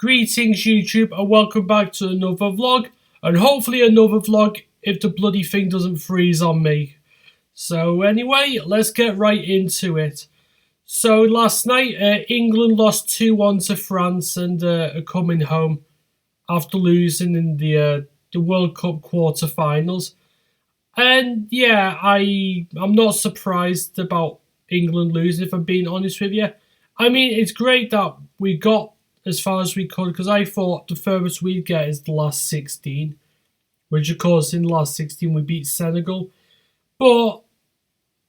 Greetings YouTube and welcome back to another vlog, and hopefully another vlog if the bloody thing doesn't freeze on me. So anyway, let's get right into it. So last night England lost 2-1 to France and are coming home after losing in the World Cup quarter-finals. And yeah, I'm not surprised about England losing, if I'm being honest with you. I mean, it's great that we got as far as we could, because I thought the furthest we'd get is the last 16, which of course in the last 16 we beat Senegal. But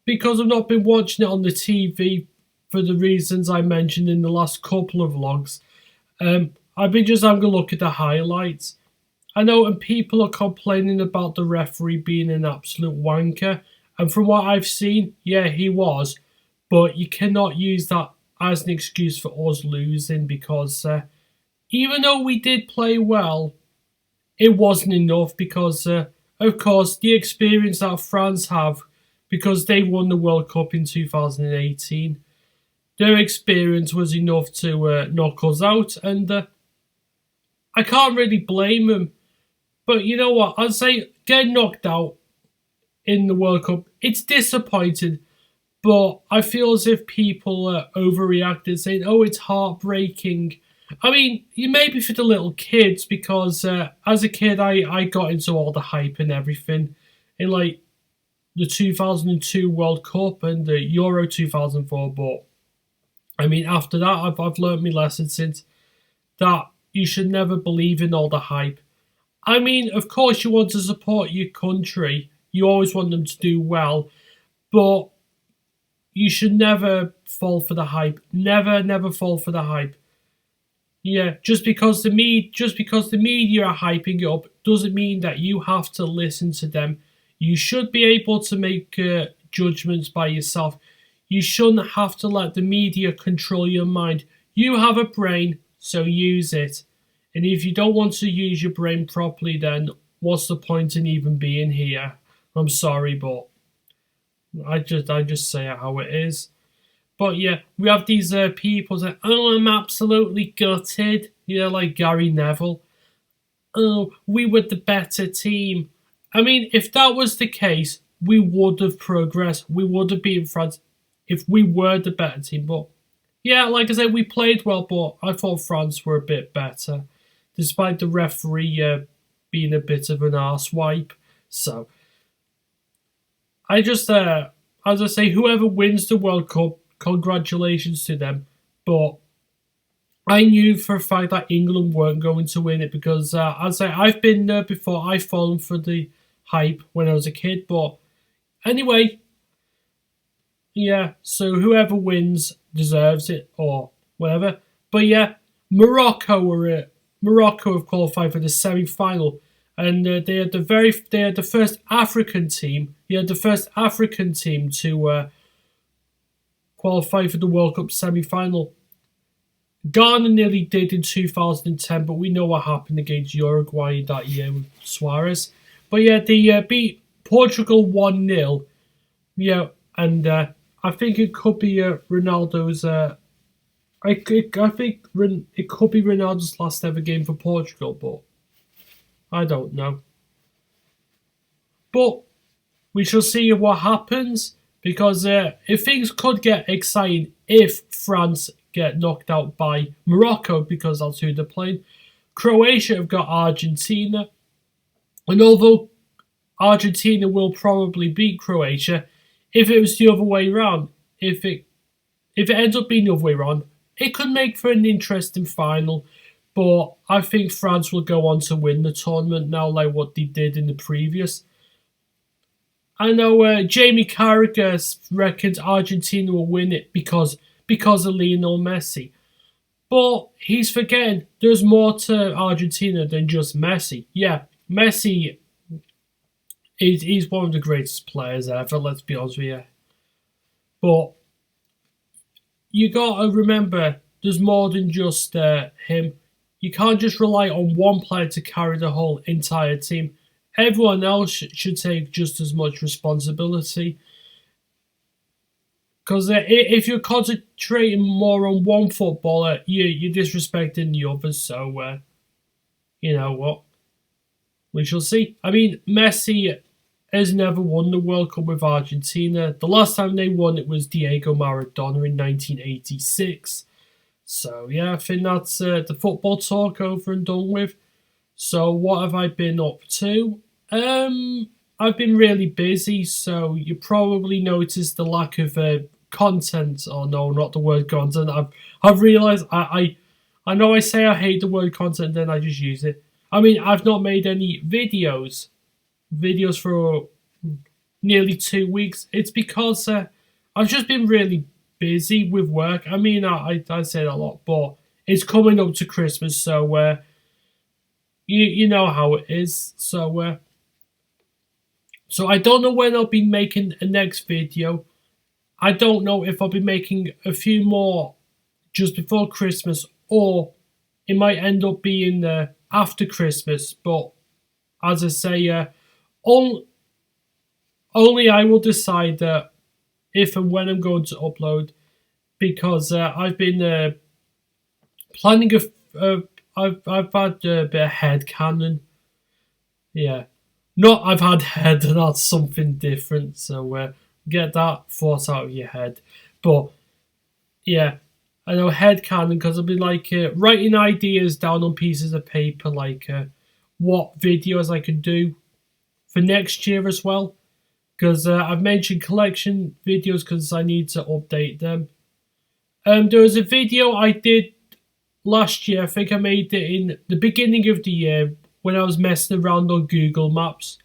because I've not been watching it on the TV for the reasons I mentioned in the last couple of vlogs, I've been just having a look at the highlights. I know, and people are complaining about the referee being an absolute wanker, and from what I've seen, yeah, he was, but you cannot use that as an excuse for us losing, because even though we did play well, it wasn't enough, because of course the experience that France have, because they won the World Cup in 2018, their experience was enough to knock us out, and I can't really blame them. But you know what, I'd say getting knocked out in the World Cup, it's disappointing. But I feel as if people overreacted, saying, oh, it's heartbreaking. I mean, maybe for the little kids, because as a kid, I got into all the hype and everything in like the 2002 World Cup and the Euro 2004. But I mean, after that, I've learned my lesson since, that you should never believe in all the hype. I mean, of course, you want to support your country. You always want them to do well. But you should never fall for the hype. Never fall for the hype. Yeah, just because the media are hyping it up doesn't mean that you have to listen to them. You should be able to make judgments by yourself. You shouldn't have to let the media control your mind. You have a brain, so use it. And if you don't want to use your brain properly, then what's the point in even being here? I'm sorry, but I just say it how it is. But yeah, we have these people that, oh, I'm absolutely gutted. Yeah, like Gary Neville. Oh, we were the better team. I mean, if that was the case, we would have progressed. We would have beaten France if we were the better team. But yeah, like I said, we played well, but I thought France were a bit better, despite the referee being a bit of an arsewipe. So I just, as I say, whoever wins the World Cup, congratulations to them. But I knew for a fact that England weren't going to win it, because, as I say, I've been there before. I've fallen for the hype when I was a kid. But anyway, yeah, so whoever wins deserves it, or whatever. But yeah, Morocco have qualified for the semi-final. And they had the first African team. The first African team to qualify for the World Cup semi-final. Ghana nearly did in 2010, but we know what happened against Uruguay that year with Suarez. But yeah, they beat Portugal 1-0. Yeah, and I think it could be Ronaldo's. I think it could be Ronaldo's last ever game for Portugal, but I don't know. But we shall see what happens, because if things could get exciting if France get knocked out by Morocco, because that's who they're playing. Croatia have got Argentina. And although Argentina will probably beat Croatia, if it was the other way around, if it ends up being the other way around, it could make for an interesting final. But I think France will go on to win the tournament now, like what they did in the previous. I know Jamie Carragher reckons Argentina will win it because of Lionel Messi. But he's forgetting there's more to Argentina than just Messi. Yeah, Messi, he's one of the greatest players ever, let's be honest with you. But you got to remember, there's more than just him. You can't just rely on one player to carry the whole entire team. Everyone else should take just as much responsibility. Because if you're concentrating more on one footballer, you're disrespecting the others. So, you know what? We shall see. I mean, Messi has never won the World Cup with Argentina. The last time they won it was Diego Maradona in 1986. So, yeah, I think that's the football talk over and done with. So, what have I been up to? I've been really busy, so you probably noticed the lack of content. Oh no, not the word content. I've realised I know I say I hate the word content, then I just use it. I mean, I've not made any videos for nearly 2 weeks. It's because I've just been really busy with work. I mean, I say that a lot, but it's coming up to Christmas, so you know how it is. So I don't know when I'll be making a next video. I don't know if I'll be making a few more just before Christmas, or it might end up being after Christmas. But as I say, only I will decide if and when I'm going to upload, because I've been planning I've had a bit of headcanon. Yeah. Not I've had head, that's something different. So get that thought out of your head. But yeah, I know headcanon because I've been writing ideas down on pieces of paper, what videos I could do for next year as well. Because I've mentioned collection videos because I need to update them. There was a video I did last year. I think I made it in the beginning of the year when I was messing around on Google Maps.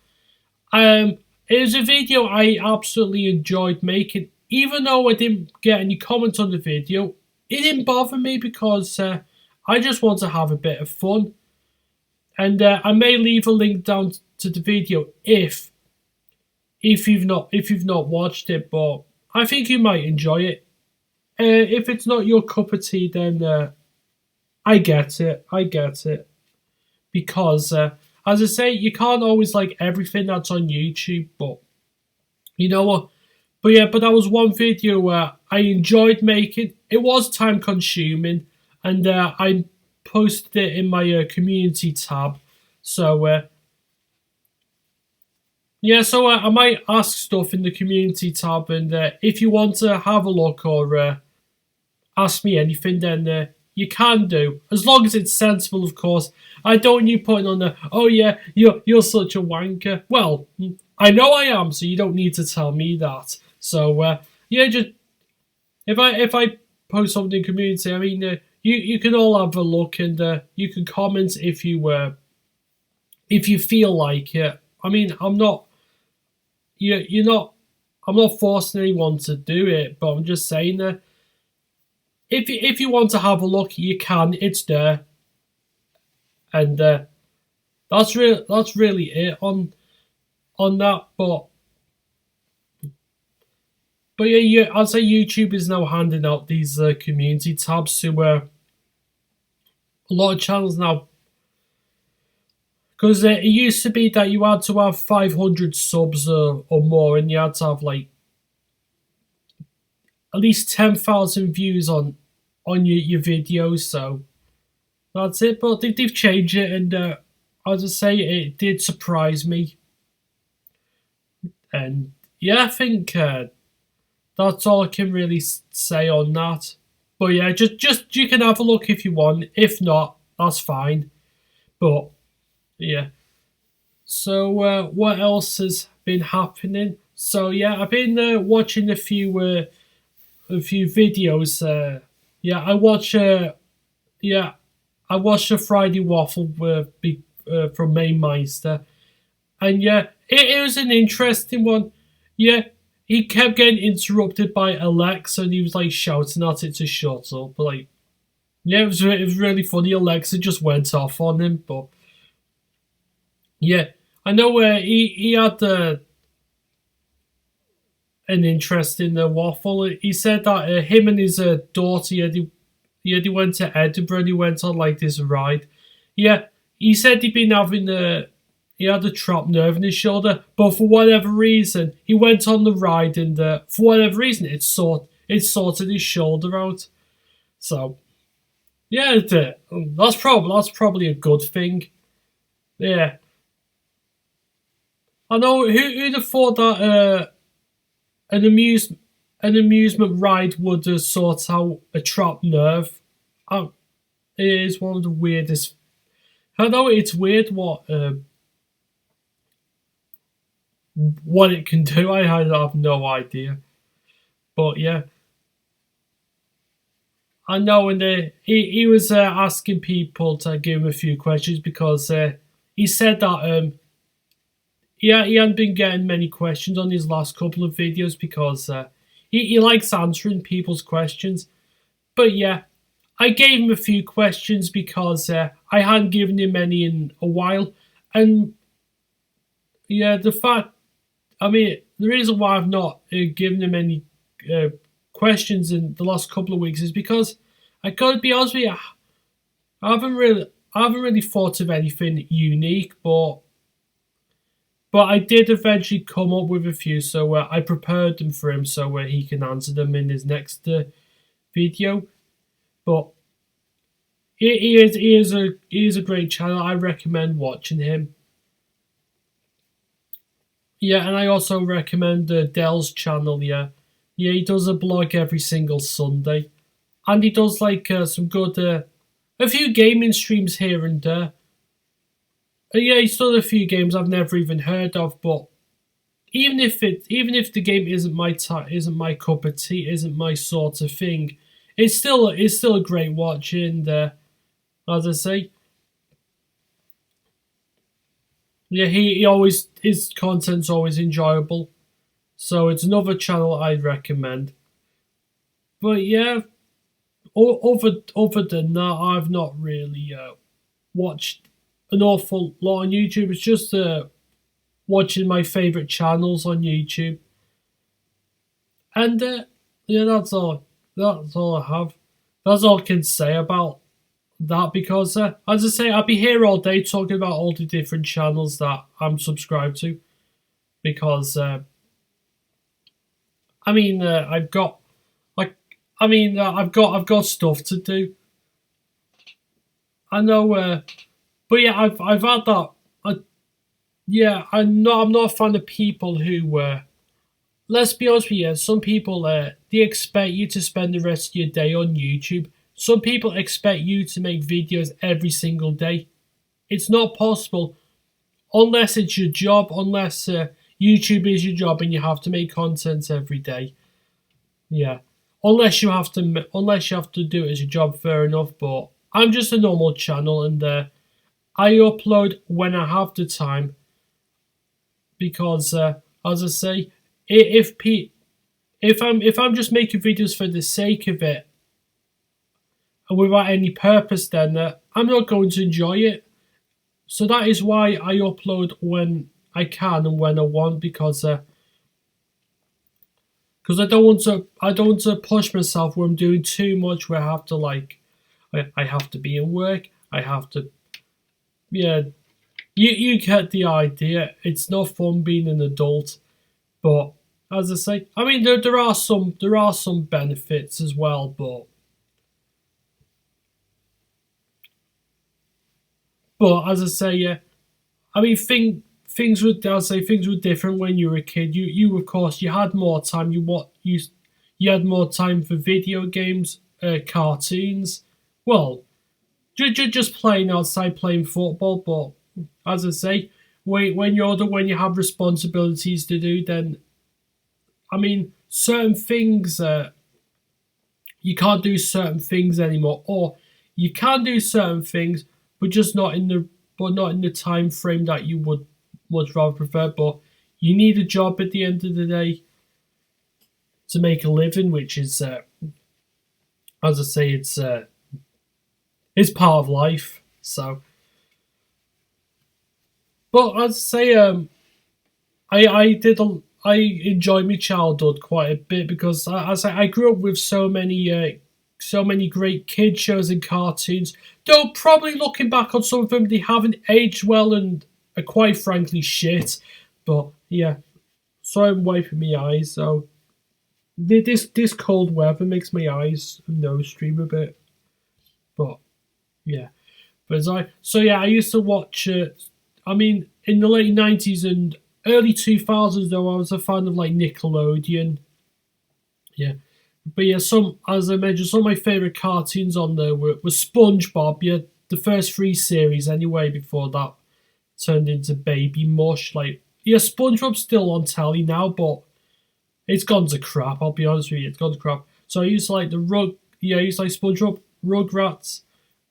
It was a video I absolutely enjoyed making. Even though I didn't get any comments on the video, it didn't bother me because I just want to have a bit of fun. And I may leave a link down to the video if you've not watched it, but I think you might enjoy it. If it's not your cup of tea, then I get it. Because, as I say, you can't always like everything that's on YouTube, but you know what? But that was one video where I enjoyed making. It was time consuming, and I posted it in my community tab. So, yeah, so I might ask stuff in the community tab, and if you want to have a look or ask me anything, then you can do, as long as it's sensible, of course. I don't want you putting on oh yeah, you're such a wanker. Well, I know I am, so you don't need to tell me that. So yeah, just if I post something in community, I mean, you can all have a look, and you can comment if you feel like it. I mean, I'm not forcing anyone to do it, but I'm just saying that if you want to have a look, you can. It's there, and that's really it on that. But yeah, I'd say YouTube is now handing out these community tabs to a lot of channels now. Because it used to be that you had to have 500 subs or more, and you had to have at least 10,000 views on your videos. So that's it. But they've changed it, and as I say, it did surprise me. And yeah, I think that's all I can really say on that. But yeah, just you can have a look if you want. If not, that's fine. But yeah. So what else has been happening? So yeah, I've been watching a few videos. Yeah, I watched the Friday Waffle from Mainmeister, and yeah, it was an interesting one. Yeah, he kept getting interrupted by Alexa, and he was shouting at it to shut up. But yeah, it was really funny. Alexa just went off on him, but yeah, I know he had an interest in the waffle. He said that him and his daughter, he went to Edinburgh and he went on this ride. Yeah, he said he'd been having he had a trapped nerve in his shoulder, but for whatever reason, he went on the ride, and for whatever reason, it it sorted his shoulder out. So yeah, that's probably a good thing. Yeah, I know who'd have thought that an amuse an amusement ride would sort out a trapped nerve. It is one of the weirdest. I know it's weird what it can do. I have no idea, but yeah, I know. And he was asking people to give him a few questions because he said that he hadn't been getting many questions on his last couple of videos because he likes answering people's questions. But yeah, I gave him a few questions because I hadn't given him any in a while. And yeah, the reason why I've not given him any questions in the last couple of weeks is because I gotta be honest with you, I haven't really thought of anything unique, but I did eventually come up with a few, so I prepared them for him so he can answer them in his next video. But he is a great channel. I recommend watching him. Yeah, and I also recommend Dell's channel. Yeah, he does a blog every single Sunday, and he does like some good a few gaming streams here and there. Yeah, he's done a few games I've never even heard of, but even if the game isn't my cup of tea, isn't my sort of thing, it's still a great watch. And as I say, yeah, his content's always enjoyable, so it's another channel I'd recommend. But yeah, other than that, I've not really watched an awful lot on YouTube. It's just watching my favorite channels on YouTube, and yeah, that's all. That's all I have. That's all I can say about that because, as I say, I'll be here all day talking about all the different channels that I'm subscribed to. Because I've got I've got stuff to do. I know, but yeah, I've had that. Yeah, I'm not a fan of people who. Let's be honest with you. Some people they expect you to spend the rest of your day on YouTube. Some people expect you to make videos every single day. It's not possible unless it's your job. Unless YouTube is your job and you have to make content every day. Yeah, unless you have to do it as your job. Fair enough, but I'm just a normal channel and I upload when I have the time. Because as I say, if I'm just making videos for the sake of it and without any purpose, then I'm not going to enjoy it. So that is why I upload when I can and when I want, because I don't want to push myself where I'm doing too much, where I have to I have to be in work. I have to, yeah. You get the idea. It's not fun being an adult, but as I say, there are some benefits as well, but as I say, yeah, things were different when you were a kid. You of course you had more time. You had more time for video games, cartoons. Well, just playing outside, playing football, but. As I say, when you have responsibilities to do, then certain things you can't do certain things anymore, or you can do certain things, but not in the time frame that you would much rather prefer. But you need a job at the end of the day to make a living, which is, as I say, it's part of life. So. But I'd say I enjoyed my childhood quite a bit because I grew up with so many great kid shows and cartoons. Though probably looking back on some of them, they haven't aged well and are quite frankly shit. But yeah, so I'm wiping my eyes. So this cold weather makes my eyes and nose stream a bit. But yeah, I used to watch. I mean, in the late 90s and early 2000s, though, I was a fan of like Nickelodeon. Yeah, but yeah, as I mentioned, some of my favorite cartoons on there were SpongeBob. Yeah, the first three series anyway. Before that turned into Baby Mush. Like, yeah, SpongeBob's still on telly now, but it's gone to crap. I'll be honest with you, it's gone to crap. So I used to like I used to like SpongeBob, Rugrats,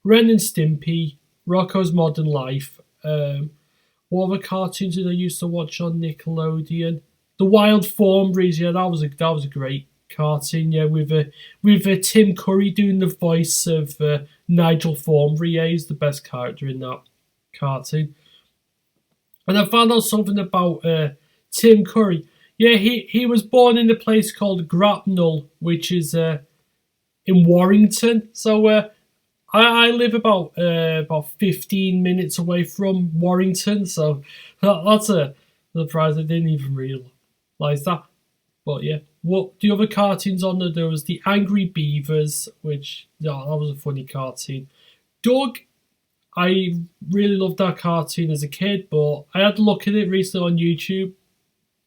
Ren and Stimpy, Rocko's Modern Life. What other cartoons did I used to watch on Nickelodeon? The Wild Thornberrys. Yeah, that was a great cartoon. Yeah, with Tim Curry doing the voice of Nigel Thornberry. Yeah, he's the best character in that cartoon. And I found out something about Tim Curry. Yeah, he was born in a place called Grapnel, which is in Warrington. So I live about 15 minutes away from Warrington. So that's a surprise. I didn't even realise that. But yeah, what the other cartoons on there was the Angry Beavers, which that was a funny cartoon. Doug, I really loved that cartoon as a kid, but I had to look at it recently on YouTube.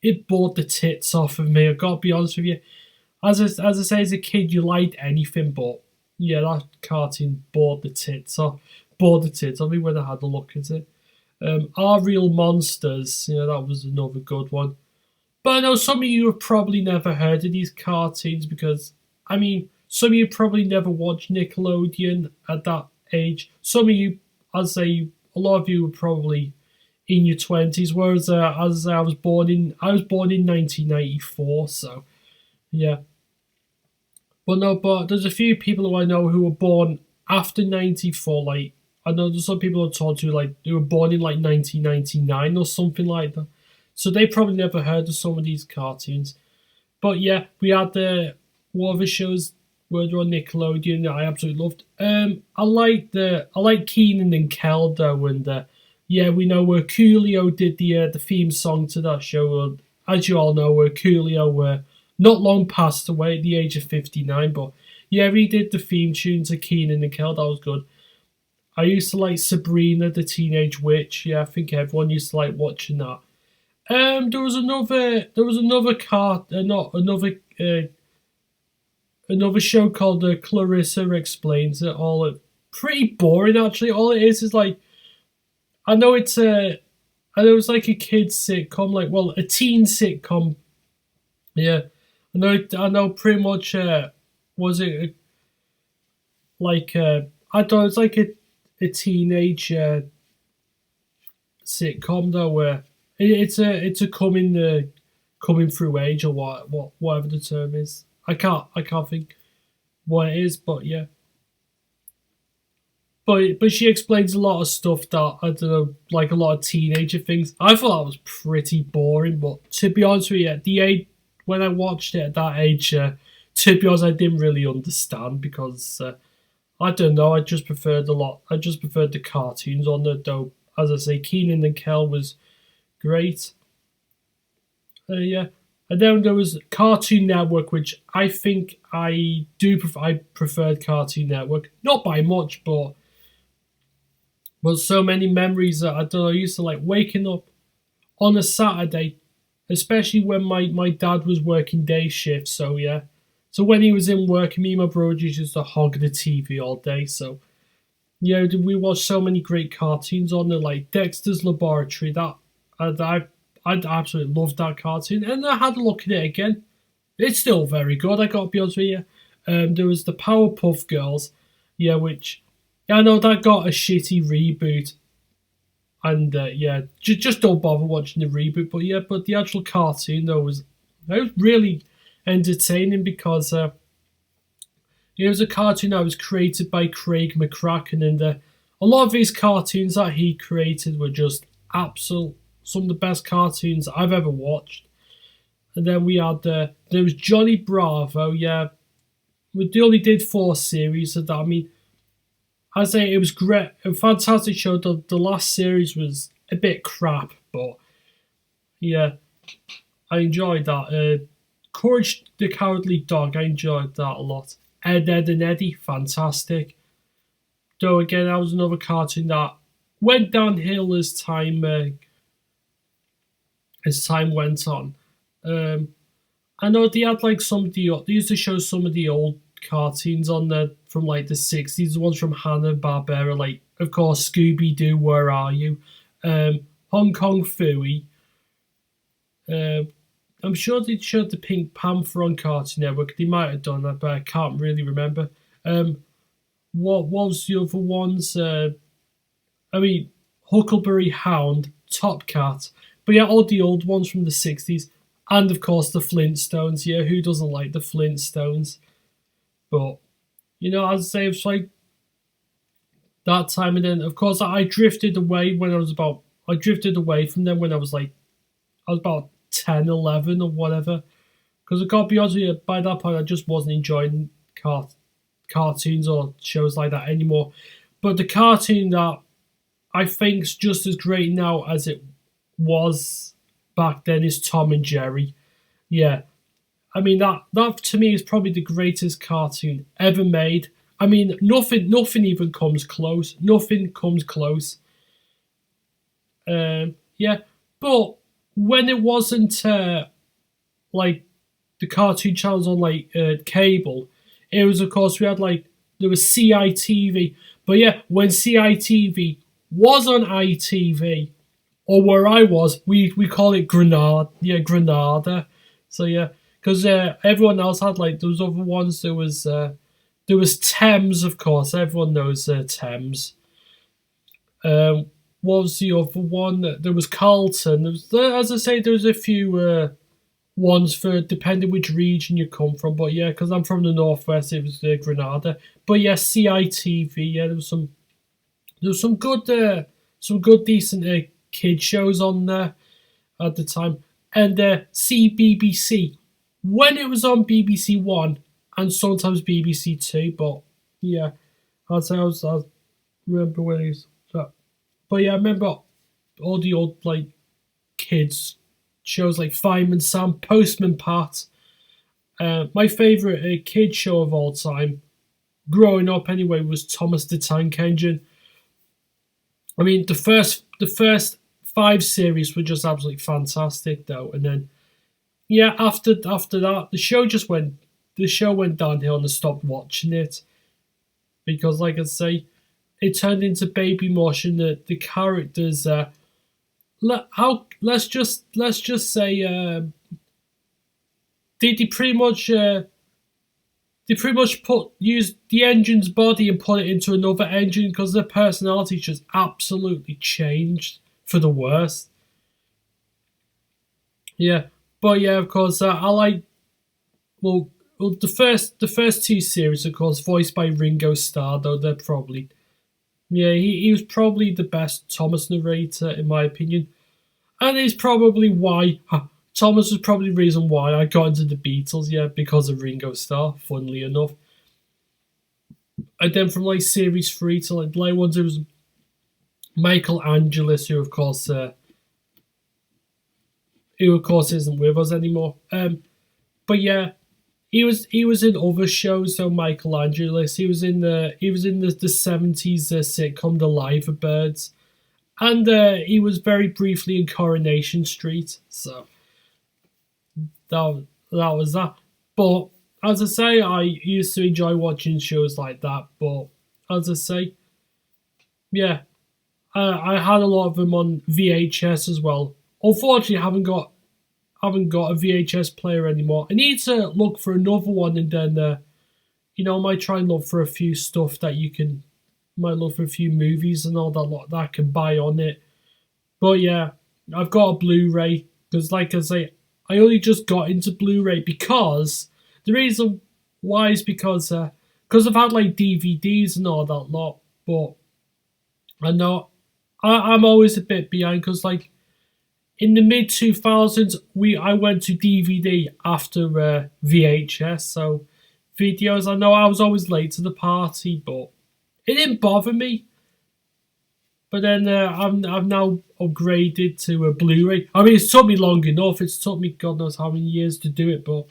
It bored the tits off of me. I gotta be honest with you. As I say, as a kid, you liked anything, but yeah, that cartoon bored the tits off. Bored the tits off me when I had a look at it. Our Real Monsters, that was another good one. But I know some of you have probably never heard of these cartoons because, I mean, some of you probably never watched Nickelodeon at that age. Some of you, I'd say, a lot of you were probably in your 20s, whereas as I was born in 1994, so yeah. But there's a few people who I know who were born after 94. Like, I know there's some people I've talked to, like, they were born in like 1999 or something like that. So they probably never heard of some of these cartoons. But yeah, we had what other shows were there on Nickelodeon that I absolutely loved. I like Keenan and Kel though, and yeah, we know where Coolio did the theme song to that show. As you all know, where Coolio not long passed away at the age of 59, but yeah, he did the theme tune to Keenan and Kel. That was good. I used to like Sabrina the Teenage Witch. Yeah, I think everyone used to like watching that. There was another show called Clarissa Explains It All. Pretty boring actually. All it is like, I know it's like a kids sitcom, like, well, a teen sitcom. Yeah, I know pretty much. Was it I thought it's like a teenage sitcom though, where it's a coming through age or whatever the term is. I can't think what it is, but yeah. But she explains a lot of stuff that I don't know, like a lot of teenager things. I thought that was pretty boring, but to be honest with you, at the age when I watched it at that age, to be honest, I didn't really understand because I don't know. I just preferred the cartoons on it, though. As I say, Keenan and Kel was great. Yeah. And then there was Cartoon Network, which I think I preferred Cartoon Network. Not by much, but so many memories that I don't know. I used to like waking up on a Saturday, especially when my dad was working day shifts. So yeah. So when he was in work, me and my brother used to hog the TV all day. So yeah, we watched so many great cartoons on there, like Dexter's Laboratory. I absolutely loved that cartoon, and I had a look at it again. It's still very good. I gotta be honest with you. There was the Powerpuff Girls, yeah, which I know that got a shitty reboot, and yeah, just don't bother watching the reboot. But yeah, but the actual cartoon though was really entertaining because it was a cartoon that was created by Craig McCracken, and a lot of these cartoons that he created were just some of the best cartoons I've ever watched. And then we had there was Johnny Bravo. Yeah, they only did 4 series of that. I mean, I say it was great, a fantastic show. The last series was a bit crap, but yeah, I enjoyed that. Courage the Cowardly Dog, I enjoyed that a lot. Ed, Ed and Eddie, fantastic. Though again, that was another cartoon that went downhill as time went on. I know they had like some of the they used to show some of the old cartoons on there from like the 60s, the ones from Hanna-Barbera, like of course Scooby-Doo, Where Are You? Hong Kong Phooey. I'm sure they showed the Pink Panther on Cartoon Network. They might have done that, but I can't really remember. What was the other ones? Huckleberry Hound, Top Cat. But yeah, all the old ones from the 60s. And of course the Flintstones. Yeah, who doesn't like the Flintstones? But, as I say, it's like that time. And then, of course, I drifted away I drifted away from them when I was about 10, 11 or whatever. Because I gotta be honest with you, by that point I just wasn't enjoying cartoons or shows like that anymore. But the cartoon that I think's just as great now as it was back then is Tom and Jerry. Yeah. I mean that to me is probably the greatest cartoon ever made. I mean nothing even comes close. Nothing comes close. Yeah. But when it wasn't like the cartoon channels on like cable, it was of course there was CITV. But yeah, when CITV was on ITV, or where I was, we call it Granada. Yeah, Granada. So yeah, because everyone else had like those other ones. There was Thames, of course. Everyone knows Thames. What was the other one? There was Carlton. As I say, there was a few ones for depending which region you come from. But yeah, because I'm from the northwest, it was Granada. But yeah, CITV. Yeah, there was some good decent kid shows on there at the time. And CBBC when it was on BBC One and sometimes BBC Two. But yeah, I remember when it was that. But yeah, I remember all the old like kids shows like Fireman Sam, Postman Pat. My favourite kid show of all time, growing up anyway, was Thomas the Tank Engine. I mean, the first 5 series were just absolutely fantastic, though, and then yeah, after that, the show went downhill, and I stopped watching it because, like I say, it turned into baby mush, and the characters. Let's just say they pretty much used the engine's body and put it into another engine because their personalities just absolutely changed for the worst. Yeah, but yeah, of course, I like the first 2 series, of course, voiced by Ringo Starr. Though they're probably he was probably the best Thomas narrator in my opinion, and it's probably why. Thomas was probably the reason why I got into the Beatles, yeah, because of Ringo Starr, funnily enough. And then from like series 3 to like the late ones, it was Michael Angelis, who of course isn't with us anymore. But yeah, he was in other shows. So Michael Angelis, he was in the 70s sitcom The Liver Birds, and he was very briefly in Coronation Street. So that was that. But as I say, I used to enjoy watching shows like that. But as I say, yeah, I had a lot of them on VHS as well. Unfortunately, I haven't got a VHS player anymore. I need to look for another one, and then I might try and look for a few stuff that might look for a few movies and all that I can buy on it. But yeah, I've got a Blu-ray because, like I say, I only just got into Blu-ray because the reason why is because I've had like DVDs and all that lot, but I know I'm always a bit behind because like in the mid 2000s I went to DVD after VHS, so videos. I know I was always late to the party, but it didn't bother me. But then I've now upgraded to a Blu-ray. I mean, it's took me long enough. It's took me God knows how many years to do it, but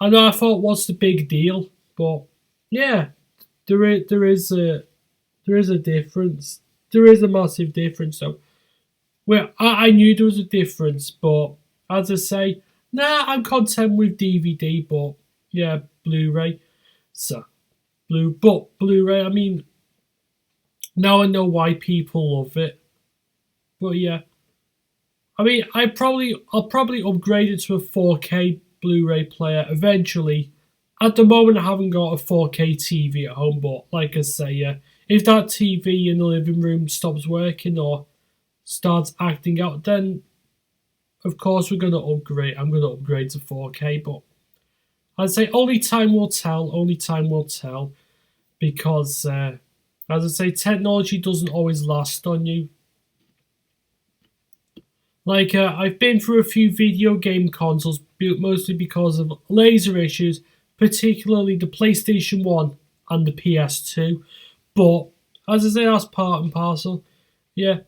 I know I thought, what's the big deal? But yeah, there is a difference. There is a massive difference. So, well, I knew there was a difference, but as I say, nah, I'm content with DVD. But yeah, Blu-ray. So Blu-ray. I mean, now I know why people love it. But yeah, I mean, I'll probably upgrade it to a 4K Blu-ray player eventually. At the moment, I haven't got a 4K TV at home, but like I say, yeah, if that TV in the living room stops working or starts acting out, then of course we're gonna upgrade. I'm gonna upgrade to 4K, but I'd say only time will tell. Only time will tell, because as I say, technology doesn't always last on you. Like, I've been through a few video game consoles, mostly because of laser issues, particularly the PlayStation 1 and the PS2. But, as I say, that's part and parcel. Yeah,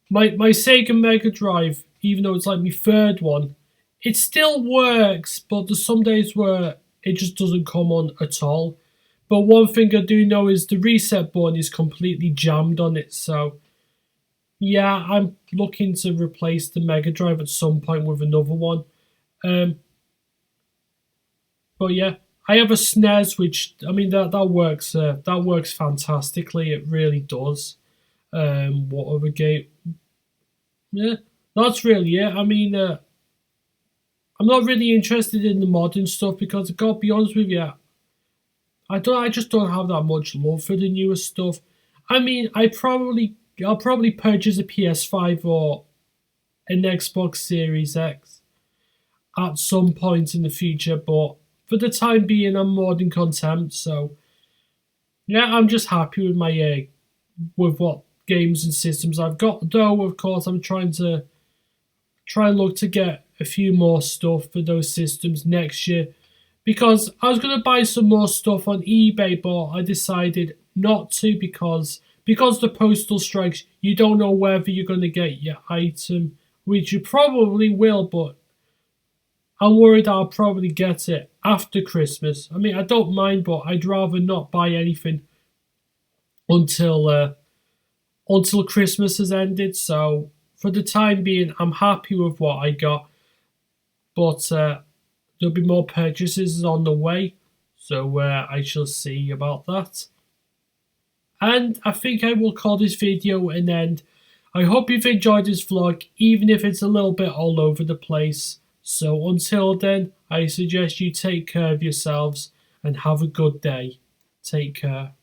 my Sega Mega Drive, even though it's like my third one, it still works, but there's some days where it just doesn't come on at all. But one thing I do know is the reset button is completely jammed on it, so yeah, I'm looking to replace the Mega Drive at some point with another one. Um, but yeah, I have a SNES, which I mean that works fantastically. It really does. What other game? Yeah, that's really it. I mean, I'm not really interested in the modern stuff because I gotta be honest with you, I just don't have that much love for the newer stuff. I mean, I'll probably purchase a PS5 or an Xbox Series X at some point in the future, but for the time being, I'm more than content. So yeah, I'm just happy with my with what games and systems I've got. Though of course, I'm try and look to get a few more stuff for those systems next year, because I was gonna buy some more stuff on eBay, but I decided not to because the postal strikes, you don't know whether you're going to get your item, which you probably will, but I'm worried I'll probably get it after Christmas. I mean, I don't mind, but I'd rather not buy anything until until Christmas has ended. So for the time being, I'm happy with what I got, but there'll be more purchases on the way, so I shall see about that. And I think I will call this video an end. I hope you've enjoyed this vlog, even if it's a little bit all over the place. So until then, I suggest you take care of yourselves and have a good day. Take care.